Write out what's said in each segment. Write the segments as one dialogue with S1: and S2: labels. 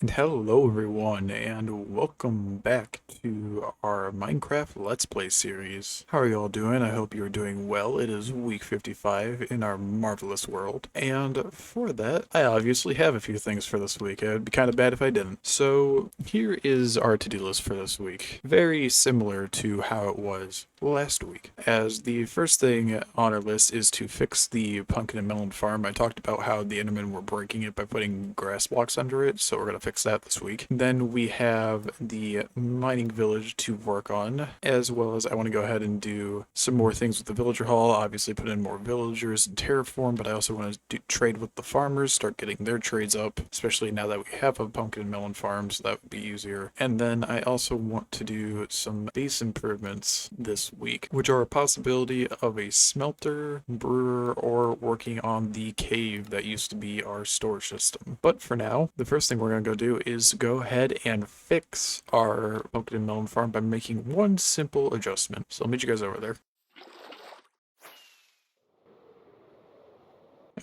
S1: And hello everyone, and welcome back to our Minecraft Let's Play series. How are y'all doing? I hope you're doing well. It is week 55 in our marvelous world. And for that, I obviously have a few things for this week. It would be kind of bad if I didn't. So here is our to-do list for this week. Very similar to how it was last week. As the first thing on our list is to fix the pumpkin and melon farm. I talked about how the Endermen were breaking it by putting grass blocks under it, so we're going to fix that this week. Then we have the mining village to work on, as well as I want to go ahead and do some more things with the villager hall. Obviously put in more villagers and terraform, but I also want to trade with the farmers, start getting their trades up, especially now that we have a pumpkin and melon farm, so that would be easier. And then I also want to do some base improvements this week, which are a possibility of a smelter, brewer, or working on the cave that used to be our storage system. But for now, the first thing we're going to go do is go ahead and fix our pumpkin and melon farm by making one simple adjustment. So I'll meet you guys over there.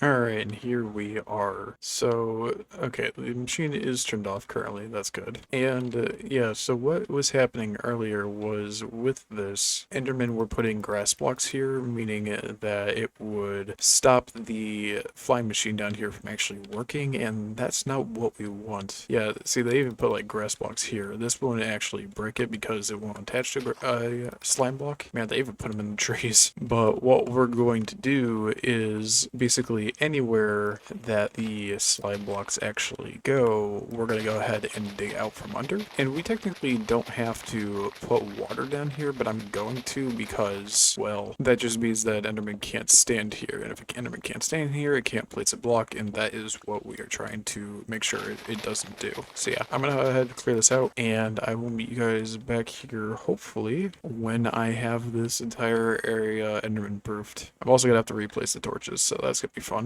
S1: Alright, and here we are. So, okay, the machine is turned off currently, that's good. And, yeah, so what was happening earlier was with this, Endermen were putting grass blocks here, meaning that it would stop the flying machine down here from actually working, and that's not what we want. Yeah, see, they even put, like, grass blocks here. This won't actually break it because it won't attach to a slime block. Man, they even put them in the trees. But what we're going to do is basically anywhere that the slime blocks actually go, we're going to go ahead and dig out from under. And we technically don't have to put water down here, but I'm going to because, well, that just means that Enderman can't stand here. And if Enderman can't stand here, it can't place a block, and that is what we are trying to make sure it doesn't do. So yeah, I'm going to go ahead and clear this out, and I will meet you guys back here, hopefully, when I have this entire area Enderman proofed. I'm also going to have to replace the torches, so that's going to be fun.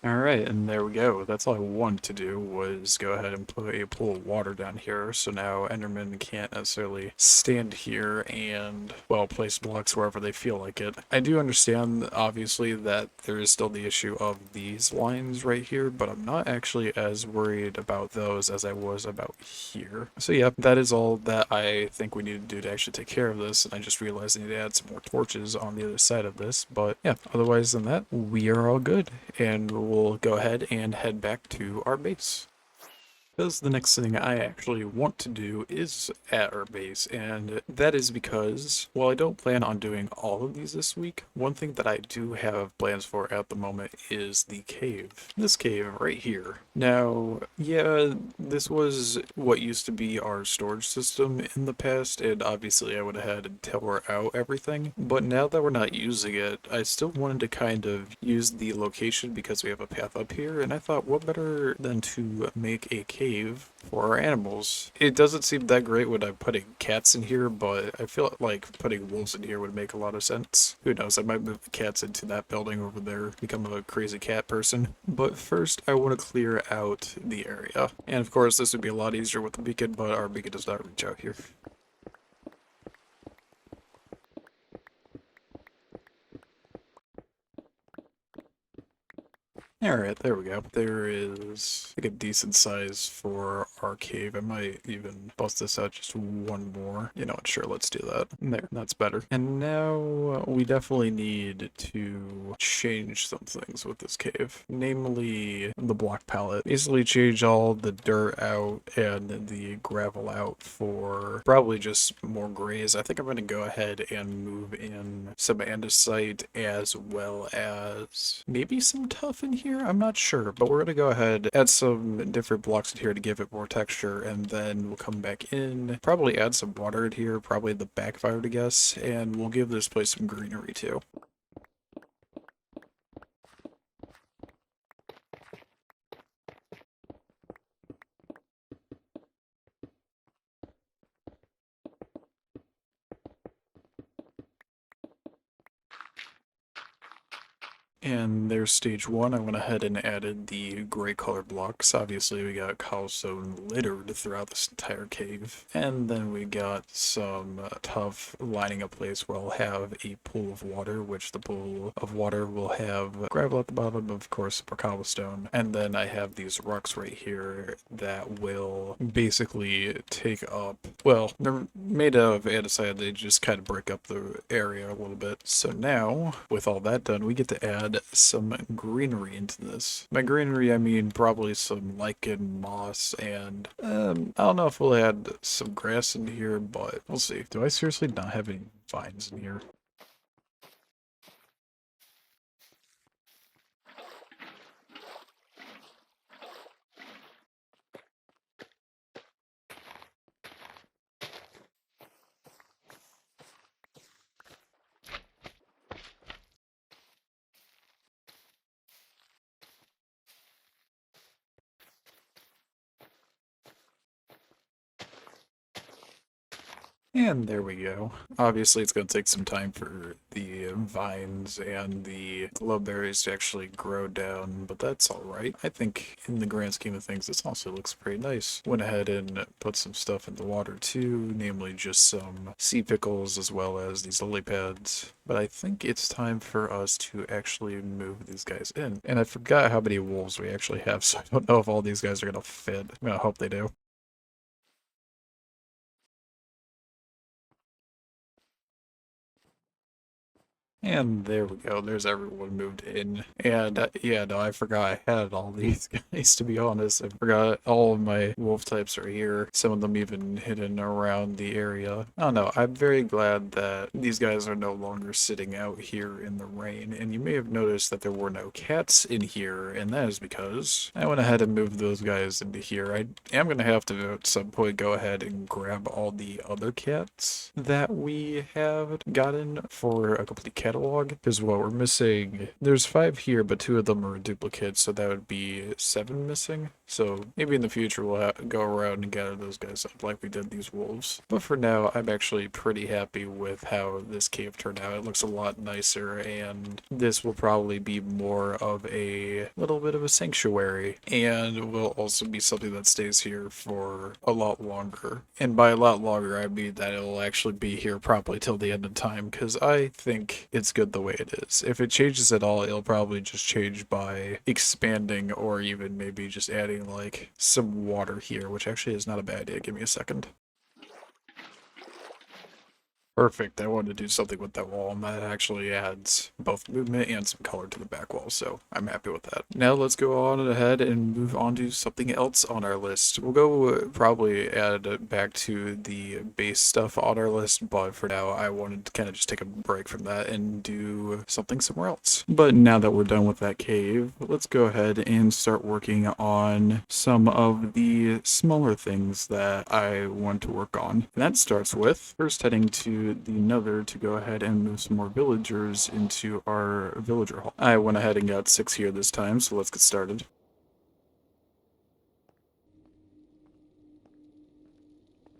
S1: Alright, and there we go. That's all I wanted to do was go ahead and put a pool of water down here, so now Endermen can't necessarily stand here and, well, place blocks wherever they feel like it. I do understand, obviously, that there is still the issue of these lines right here, but I'm not actually as worried about those as I was about here. So yeah, that is all that I think we need to do to actually take care of this, and I just realized I need to add some more torches on the other side of this, but yeah, otherwise than that, we are all good, and we'll go ahead and head back to our base. Because the next thing I actually want to do is at our base, and that is because, while I don't plan on doing all of these this week, one thing that I do have plans for at the moment is the cave. This cave right here. Now, yeah, this was what used to be our storage system in the past, and obviously I would have had to tore out everything, but now that we're not using it, I still wanted to kind of use the location because we have a path up here, and I thought, what better than to make a cave for our animals. It doesn't seem that great when I'm putting cats in here, but I feel like putting wolves in here would make a lot of sense. Who knows, I might move the cats into that building over there, become a crazy cat person. But first, I want to clear out the area. And of course, this would be a lot easier with the beacon, but our beacon does not reach out here. Alright, there we go. There is like a decent size for our cave. I might even bust this out just one more. You know what, sure, let's do that. There, that's better. And now we definitely need to change some things with this cave. Namely, the block palette. Basically change all the dirt out and the gravel out for probably just more grays. I think I'm going to go ahead and move in some andesite as well as maybe some tuff in here. I'm not sure, but we're gonna go ahead, add some different blocks in here to give it more texture, and then we'll come back in, probably add some water in here, probably the backfire to guess, and we'll give this place some greenery too. And there's stage one. I went ahead and added the gray color blocks. Obviously, we got cobblestone littered throughout this entire cave. And then we got some tuff lining a place where I'll have a pool of water, which the pool of water will have gravel at the bottom, of course, for cobblestone. And then I have these rocks right here that will basically take up, well, they're made out of andesite. They just kind of break up the area a little bit. So now, with all that done, we get to add some greenery into this. By greenery, I mean probably some lichen, moss, and I don't know if we'll add some grass in here, but we'll see. Do I seriously not have any vines in here? And there we go. Obviously, it's going to take some time for the vines and the glowberries to actually grow down, but that's alright. I think in the grand scheme of things, this also looks pretty nice. Went ahead and put some stuff in the water too, namely just some sea pickles as well as these lily pads. But I think it's time for us to actually move these guys in. And I forgot how many wolves we actually have, so I don't know if all these guys are going to fit. I'm going to hope they do. And there we go. There's everyone moved in. And yeah, no, I forgot I had all these guys, to be honest. I forgot all of my wolf types are here. Some of them even hidden around the area. I don't know. I'm very glad that these guys are no longer sitting out here in the rain. And you may have noticed that there were no cats in here. And that is because I went ahead and moved those guys into here. I am going to have to, at some point, go ahead and grab all the other cats that we have gotten for a complete catalog, because what we're missing, there's 5 here, but 2 of them are duplicates, so that would be 7 missing. So maybe in the future we'll go around and gather those guys up like we did these wolves. But for now, I'm actually pretty happy with how this cave turned out. It looks a lot nicer, and this will probably be more of a little bit of a sanctuary, and will also be something that stays here for a lot longer. And by a lot longer, I mean that it'll actually be here probably till the end of time, because I think it's good the way it is. If it changes at all, it'll probably just change by expanding or even maybe just adding like some water here, which actually is not a bad idea. Give me a second. Perfect. I wanted to do something with that wall, and that actually adds both movement and some color to the back wall, so I'm happy with that. Now let's go on ahead and move on to something else on our list. We'll go probably add back to the base stuff on our list, but for now I wanted to kind of just take a break from that and do something somewhere else. But now that we're done with that cave, let's go ahead and start working on some of the smaller things that I want to work on. And that starts with first heading to the Nether to go ahead and move some more villagers into our villager hall. I went ahead and got 6 here this time, so let's get started.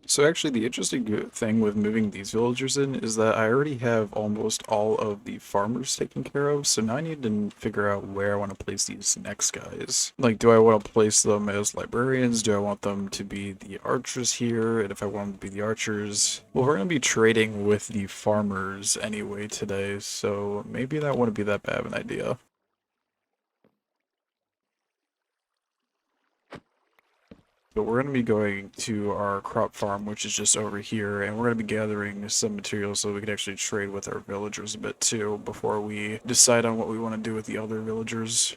S1: So actually, the interesting thing with moving these villagers in is that I already have almost all of the farmers taken care of, so now I need to figure out where I want to place these next guys. Like, do I want to place them as librarians? Do I want them to be the archers here? And if I want them to be the archers, well, we're going to be trading with the farmers anyway today, so maybe that wouldn't be that bad of an idea. But we're going to be going to our crop farm, which is just over here, and we're going to be gathering some materials so we can actually trade with our villagers a bit too before we decide on what we want to do with the other villagers.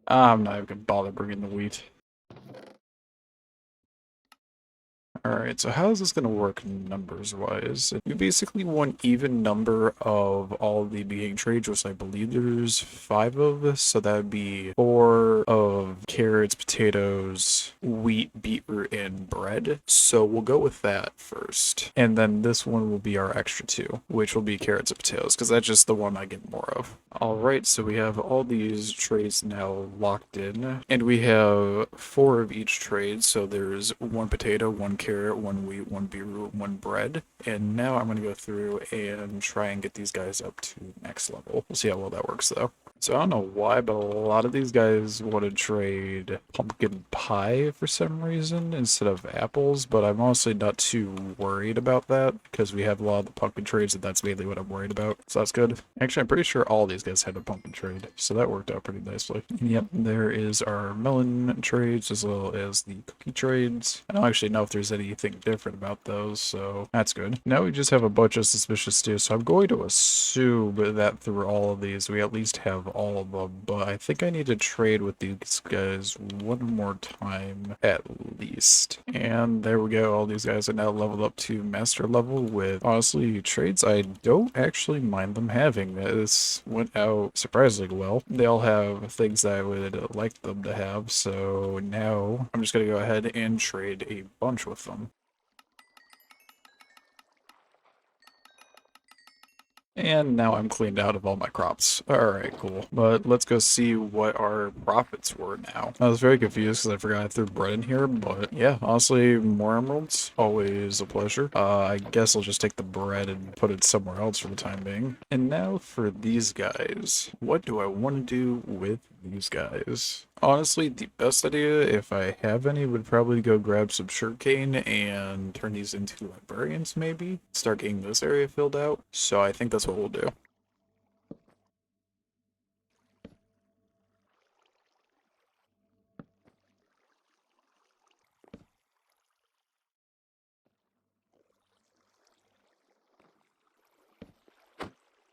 S1: I'm not even going to bother bringing the wheat. Alright, so how is this going to work numbers-wise? You basically want even number of all the beginning trades, which I believe there's 5 of, so that would be 4 of carrots, potatoes, wheat, beetroot, and bread. So we'll go with that first. And then this one will be our extra 2, which will be carrots and potatoes, because that's just the one I get more of. Alright, so we have all these trades now locked in, and we have 4 of each trade, so there's 1 potato, 1 carrot, carrot, 1 wheat, 1 beet root, 1 bread. And now I'm going to go through and try and get these guys up to next level. We'll see how well that works though. So I don't know why, but a lot of these guys want to trade pumpkin pie for some reason instead of apples, but I'm honestly not too worried about that because we have a lot of the pumpkin trades and that's mainly what I'm worried about. So that's good. Actually, I'm pretty sure all these guys had a pumpkin trade, so that worked out pretty nicely. And yep, there is our melon trades as well as the cookie trades. I don't actually know if there's anything different about those, so that's good. Now we just have a bunch of suspicious stews, so I'm going to assume that through all of these we at least have all of them, but I think I need to trade with these guys one more time at least. And there we go, all these guys are now leveled up to master level with, honestly, trades I don't actually mind them having. This went out surprisingly well. They all have things that I would like them to have, so now I'm just going to go ahead and trade a bunch with them. And now I'm cleaned out of all my crops. Alright, cool. But let's go see what our profits were now. I was very confused because I forgot I threw bread in here, but yeah, honestly, more emeralds, always a pleasure. I guess I'll just take the bread and put it somewhere else for the time being. And now for these guys. What do I want to do with these guys? Honestly, the best idea, if I have any, would probably go grab some sugarcane and turn these into librarians, maybe? Start getting this area filled out. So I think that's what we'll do.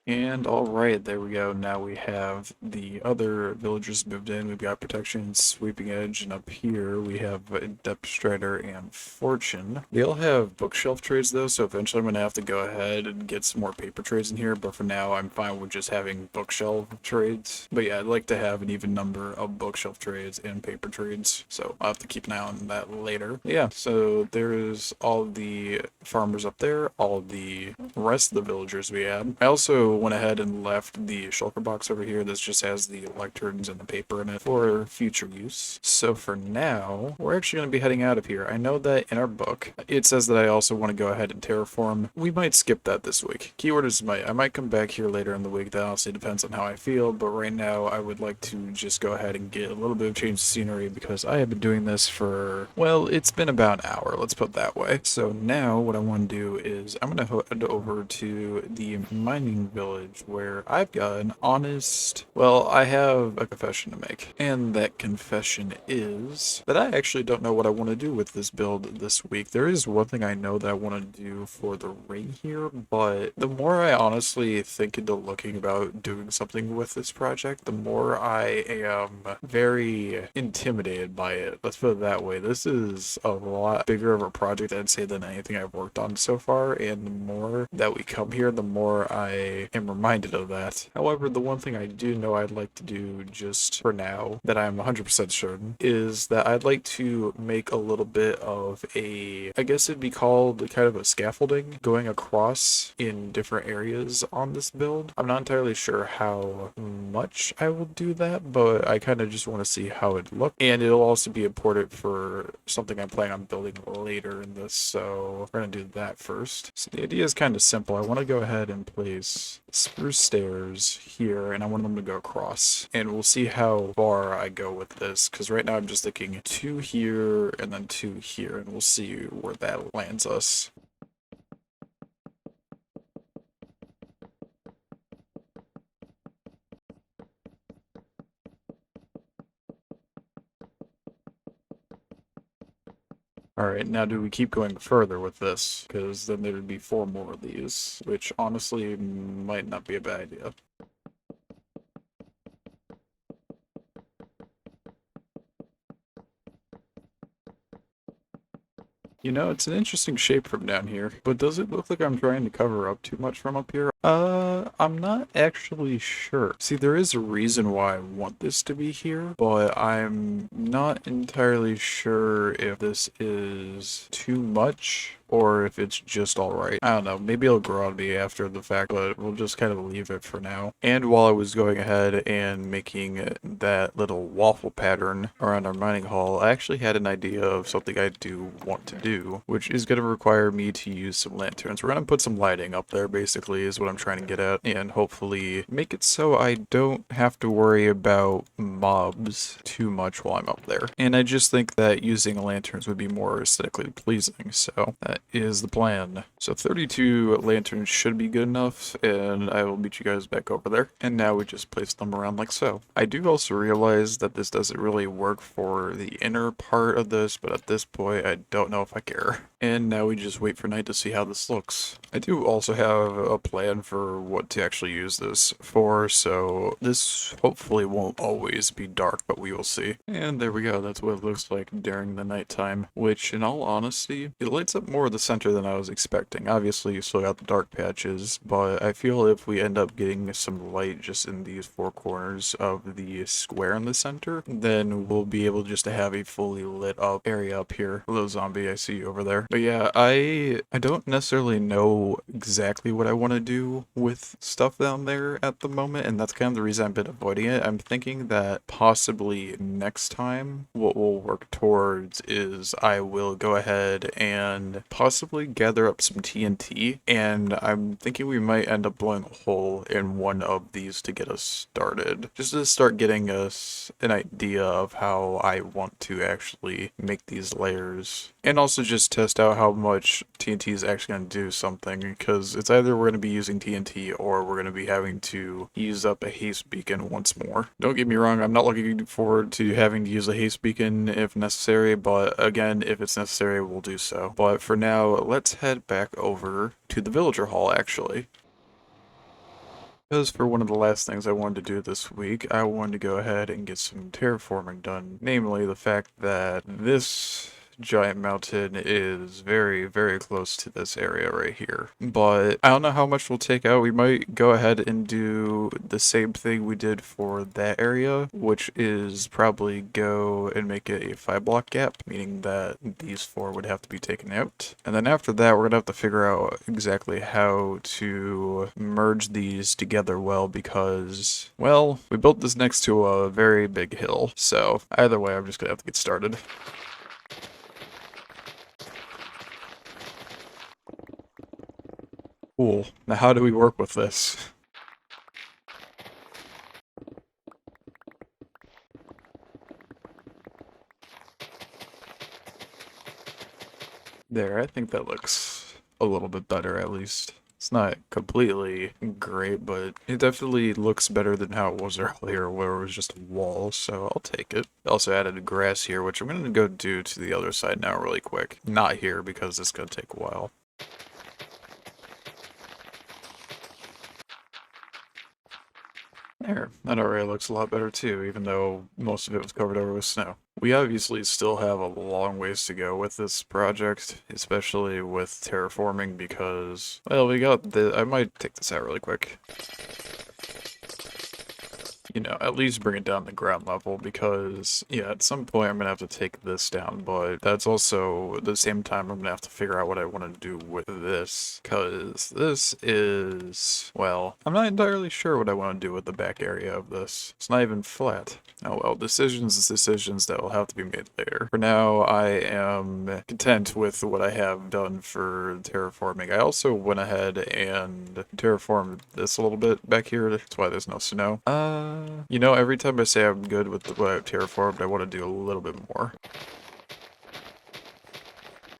S1: And alright, there we go. Now we have the other villagers moved in. We've got protection, sweeping edge, and up here we have depth strider and fortune. They all have bookshelf trades though, so eventually I'm gonna have to go ahead and get some more paper trades in here, but for now I'm fine with just having bookshelf trades. But yeah, I'd like to have an even number of bookshelf trades and paper trades, so I'll have to keep an eye on that later. Yeah, so there's all the farmers up there, all the rest of the villagers we had. I also went ahead and left the shulker box over here. This just has the lecterns and the paper in it for future use. So for now, we're actually going to be heading out of here. I know that in our book, it says that I also want to go ahead and terraform. We might skip that this week. Keyword is might. I might come back here later in the week. That honestly depends on how I feel, but right now I would like to just go ahead and get a little bit of change of scenery because I have been doing this for, well, it's been about an hour, let's put it that way. So now what I want to do is I'm going to head over to the mining village where I've got an honest, well, I have a confession to make. And that confession is that I actually don't know what I want to do with this build this week. There is one thing I know that I want to do for the ring here, but the more I honestly think into looking about doing something with this project, the more I am very intimidated by it. Let's put it that way. This is a lot bigger of a project, I'd say, than anything I've worked on so far, and the more that we come here, the more I am reminded of that. However, the one thing I do know I'd like to do just for now, that I'm 100% certain, is that I'd like to make a little bit of a, I guess it'd be called kind of a scaffolding going across in different areas on this build. I'm not entirely sure how much I will do that, but I kind of just want to see how it looks. And it'll also be important for something I'm planning on building later in this, so we're going to do that first. So the idea is kind of simple. I want to go ahead and place spruce stairs here, and I want them to go across. And we'll see how far I go with this, because right now I'm just thinking 2 here and then 2 here, and we'll see where that lands us. Alright, now do we keep going further with this? Because then there would be 4 more of these, which honestly might not be a bad idea. You know, it's an interesting shape from down here, but does it look like I'm trying to cover up too much from up here? I'm not actually sure. See, there is a reason why I want this to be here, but I'm not entirely sure if this is too much or if it's just alright. I don't know, maybe it'll grow on me after the fact, but we'll just kind of leave it for now. And while I was going ahead and making that little waffle pattern around our mining hall, I actually had an idea of something I do want to do, which is going to require me to use some lanterns. We're going to put some lighting up there, basically, is what I'm trying to get at, and hopefully make it so I don't have to worry about mobs too much while I'm up there. And I just think that using lanterns would be more aesthetically pleasing, so that is the plan. So 32 lanterns should be good enough, and I will meet you guys back over there. And now we just place them around like so. I do also realize that this doesn't really work for the inner part of this, but at this point I don't know if I care. And now we just wait for night to see how this looks. I do also have a plan for what to actually use this for, so this hopefully won't always be dark, but we will see. And there we go, that's what it looks like during the nighttime, which in all honesty, it lights up more of the center than I was expecting. Obviously you still got the dark patches, but I feel if we end up getting some light just in these four corners of the square in the center, then we'll be able just to have a fully lit up area up here. Hello zombie, I see you over there. But yeah, I don't necessarily know exactly what I want to do with stuff down there at the moment, and that's kind of the reason I've been avoiding it. I'm thinking that possibly next time what we'll work towards is I will go ahead and possibly gather up some TNT, and I'm thinking we might end up blowing a hole in one of these to get us started, just to start getting us an idea of how I want to actually make these layers, and also just test out how much TNT is actually going to do something, because it's either we're going to be using TNT or we're going to be having to use up a haste beacon once more. Don't get me wrong, I'm not looking forward to having to use a haste beacon if necessary, but again, if it's necessary, we'll do so. But for now, let's head back over to the villager hall, actually. Because for one of the last things I wanted to do this week, I wanted to go ahead and get some terraforming done. Namely, the fact that this giant mountain is very, very close to this area right here. But I don't know how much we'll take out. We might go ahead and do the same thing we did for that area, which is probably go and make it a 5-block gap, meaning that these four would have to be taken out. And then after that, we're gonna have to figure out exactly how to merge these together well, because, well, we built this next to a very big hill. So either way, I'm just gonna have to get started. Cool. Now how do we work with this? There, I think that looks a little bit better at least. It's not completely great, but it definitely looks better than how it was earlier where it was just a wall, so I'll take it. Also added grass here, which I'm going to go do to the other side now really quick. Not here because it's going to take a while. There, that already looks a lot better too, even though most of it was covered over with snow. We obviously still have a long ways to go with this project, especially with terraforming because, well, I might take this out really quick. You know, at least bring it down to ground level because, yeah, at some point I'm gonna have to take this down, but that's also at the same time I'm gonna have to figure out what I want to do with this, because this is, well, I'm not entirely sure what I want to do with the back area of this. It's not even flat. Oh well, decisions is decisions that will have to be made later. For now, I am content with what I have done for terraforming. I also went ahead and terraformed this a little bit back here. That's why there's no snow. You know, every time I say I'm good with what I've terraformed, I want to do a little bit more.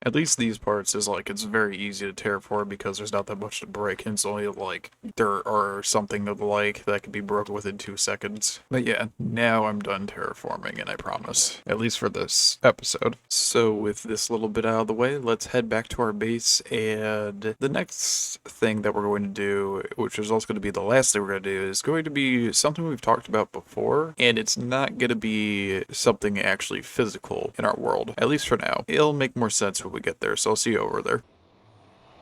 S1: At least these parts is like, it's very easy to terraform because there's not that much to break, and it's only like dirt or something of the like that can be broken within 2 seconds. But yeah, now I'm done terraforming, and I promise. At least for this episode. So with this little bit out of the way, let's head back to our base, and the next thing that we're going to do, which is also going to be the last thing we're going to do, is going to be something we've talked about before, and it's not going to be something actually physical in our world, at least for now. It'll make more sense when we get there, so I'll see you over there.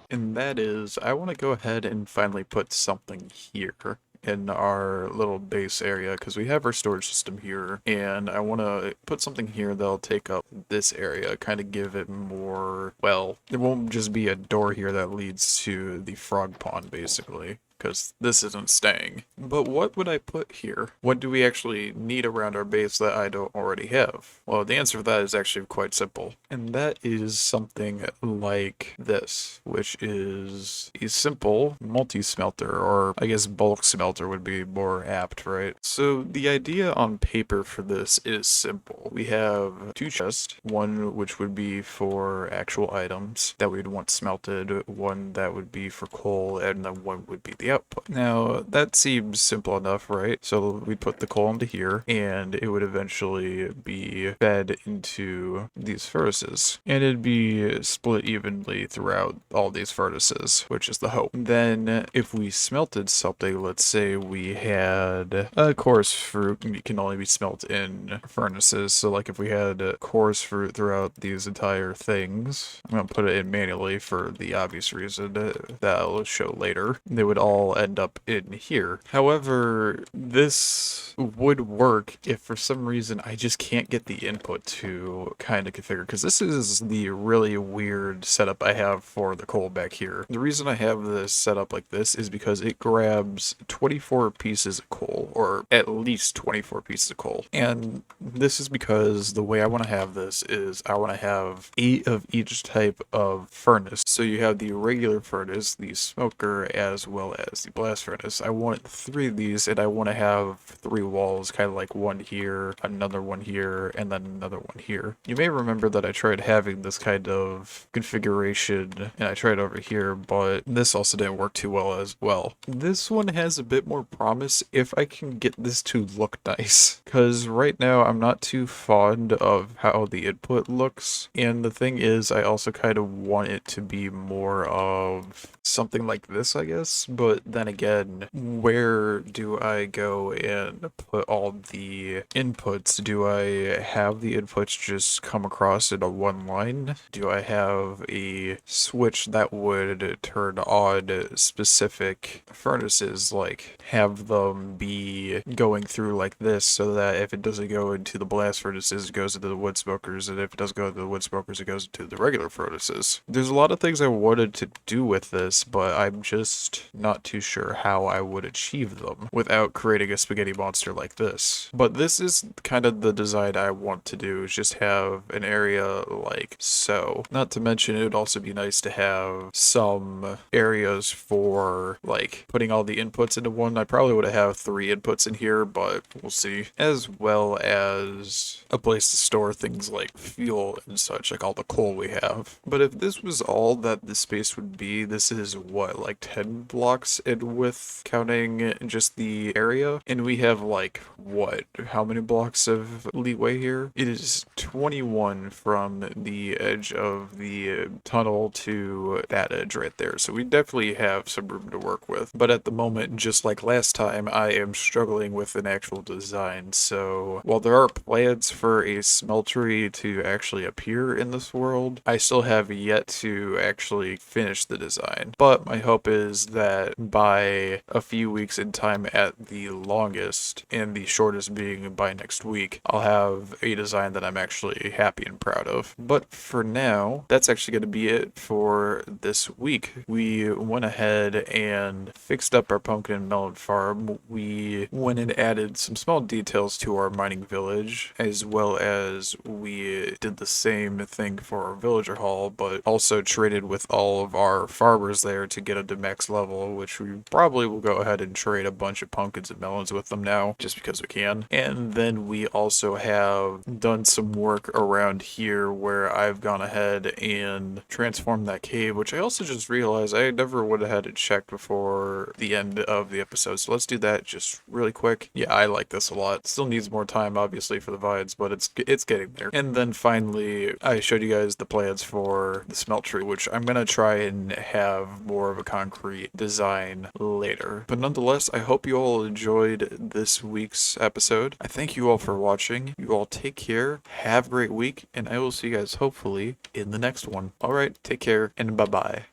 S1: And that is, I want to go ahead and finally put something here in our little base area because we have our storage system here, and I want to put something here that'll take up this area, kind of give it more, well, it won't just be a door here that leads to the frog pond basically, because this isn't staying. But what would I put here? What do we actually need around our base that I don't already have? Well, the answer for that is actually quite simple, and that is something like this, which is a simple multi-smelter, or I guess bulk smelter would be more apt, right? So the idea on paper for this is simple. We have two chests, one which would be for actual items that we'd want smelted, one that would be for coal, and then one would be the output. Now, that seems simple enough, right? So we'd put the coal into here, and it would eventually be fed into these furnaces. And it'd be split evenly throughout all these furnaces, which is the hope. Then, if we smelted something, let's say we had a coarse fruit, and it can only be smelt in furnaces. So, like, if we had coarse fruit throughout these entire things, I'm gonna put it in manually for the obvious reason that I'll show later. They would all end up in here. However, this would work if for some reason I just can't get the input to kind of configure, because this is the really weird setup I have for the coal back here. The reason I have this set up like this is because it grabs 24 pieces of coal, or at least 24 pieces of coal. And this is because the way I want to have this is I want to have 8 of each type of furnace. So you have the regular furnace, the smoker, as well as the blast furnace. I want 3 of these, and I want to have 3 walls, kind of like one here, another one here, and then another one here. You may remember that I tried having this kind of configuration, and I tried over here, but this also didn't work too well as well. This one has a bit more promise if I can get this to look nice, because right now I'm not too fond of how the input looks, and the thing is I also kind of want it to be more of something like this, I guess, but then again, where do I go and put all the inputs? Do I have the inputs just come across in a one line? Do I have a switch that would turn on specific furnaces, like have them be going through like this so that if it doesn't go into the blast furnaces, it goes into the wood smokers, and if it doesn't go into the wood smokers, it goes into the regular furnaces? There's a lot of things I wanted to do with this, but I'm just not too sure how I would achieve them without creating a spaghetti monster like this. But this is kind of the design I want to do, is just have an area like so. Not to mention, it would also be nice to have some areas for like putting all the inputs into one. I probably would have 3 inputs in here, but we'll see. As well as a place to store things like fuel and such, like all the coal we have. But if this was all that the space would be, this is what, like 10 blocks in width, counting just the area? And we have like, what, how many blocks of leeway here? It is 21 from the edge of the tunnel to that edge right there. So we definitely have some room to work with. But at the moment, just like last time, I am struggling with an actual design. So while there are plans for a smeltery to actually appear in this world, I still have yet to actually finish the design. But my hope is that by a few weeks in time at the longest, and the shortest being by next week, I'll have a design that I'm actually happy and proud of. But for now, that's actually going to be it for this week. We went ahead and fixed up our pumpkin and melon farm. We went and added some small details to our mining village, as well as we did the same thing for our villager hall, but also traded with all of our farmers there to get them to max level, which we probably will go ahead and trade a bunch of pumpkins and melons with them now, just because we can. And then we also have done some work around here where I've gone ahead and transformed that cave, which I also just realized I never would have had it checked before the end of the episode. So let's do that just really quick. Yeah, I like this a lot. Still needs more time, obviously, for the vines, but it's getting there. And then finally, I showed you guys the plans for the smeltery, which I'm gonna try and have more of a concrete design later. But nonetheless, I hope you all enjoyed this week's episode. I thank you all for watching. You all take care, have a great week, and I will see you guys hopefully in the next one. Alright, take care, and bye-bye.